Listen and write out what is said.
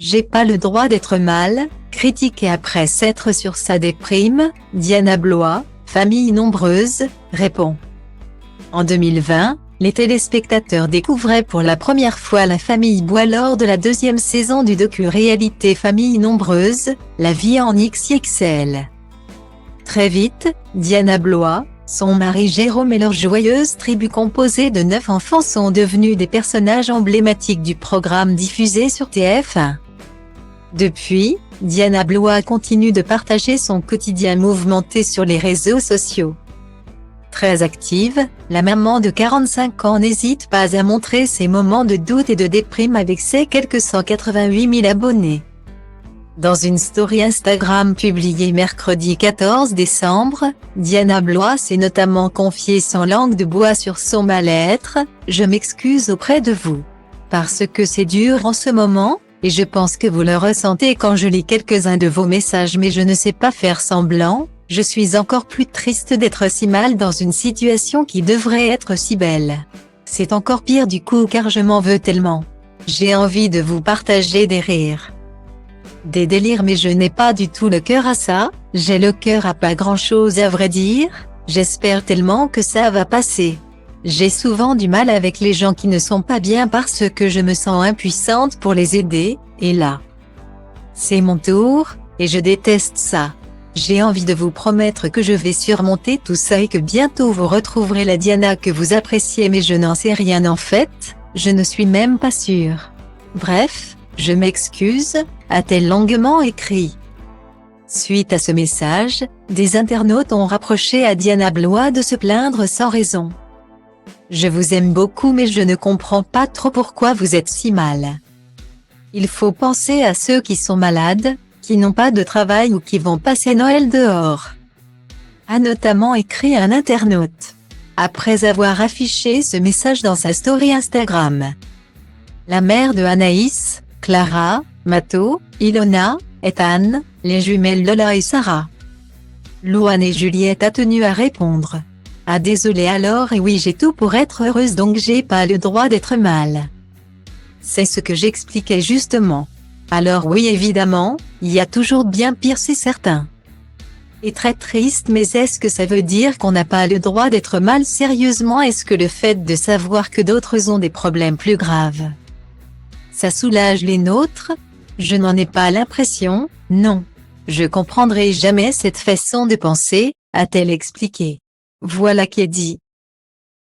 J'ai pas le droit d'être mal, critiquée après s'être sur sa déprime, Diana Blois, famille nombreuse, répond. En 2020, les téléspectateurs découvraient pour la première fois la famille Blois lors de la deuxième saison du docu-réalité Famille nombreuse, la vie en XXL. Très vite, Diana Blois, son mari Jérôme et leur joyeuse tribu composée de 9 enfants sont devenus des personnages emblématiques du programme diffusé sur TF1. Depuis, Diana Blois continue de partager son quotidien mouvementé sur les réseaux sociaux. Très active, la maman de 45 ans n'hésite pas à montrer ses moments de doute et de déprime avec ses quelques 188 000 abonnés. Dans une story Instagram publiée mercredi 14 décembre, Diana Blois s'est notamment confiée sans langue de bois sur son mal-être. « Je m'excuse auprès de vous. Parce que c'est dur en ce moment, et je pense que vous le ressentez quand je lis quelques-uns de vos messages, mais je ne sais pas faire semblant. Je suis encore plus triste d'être si mal dans une situation qui devrait être si belle. C'est encore pire du coup car je m'en veux tellement. J'ai envie de vous partager des rires. Des délires, mais je n'ai pas du tout le cœur à ça, j'ai le cœur à pas grand-chose à vrai dire, j'espère tellement que ça va passer. J'ai souvent du mal avec les gens qui ne sont pas bien parce que je me sens impuissante pour les aider, et là, c'est mon tour, et je déteste ça. J'ai envie de vous promettre que je vais surmonter tout ça et que bientôt vous retrouverez la Diana que vous appréciez, mais je n'en sais rien en fait, je ne suis même pas sûre. Bref, je m'excuse, a-t-elle longuement écrit. Suite à ce message, des internautes ont reproché à Diana Blois de se plaindre sans raison. Je vous aime beaucoup mais je ne comprends pas trop pourquoi vous êtes si mal. Il faut penser à ceux qui sont malades, qui n'ont pas de travail ou qui vont passer Noël dehors. A notamment écrit un internaute. Après avoir affiché ce message dans sa story Instagram. La mère de Anaïs, Clara, Matteo, Ilona, Ethan, les jumelles Lola et Sarah. Louane et Juliette a tenu à répondre. Ah désolé alors, et oui j'ai tout pour être heureuse donc j'ai pas le droit d'être mal. C'est ce que j'expliquais justement. Alors oui évidemment, il y a toujours bien pire c'est certain. Et très triste, mais est-ce que ça veut dire qu'on n'a pas le droit d'être mal sérieusement? Est-ce que le fait de savoir que d'autres ont des problèmes plus graves, ça soulage les nôtres? Je n'en ai pas l'impression, non. Je comprendrai jamais cette façon de penser, a-t-elle expliqué. Voilà qui est dit.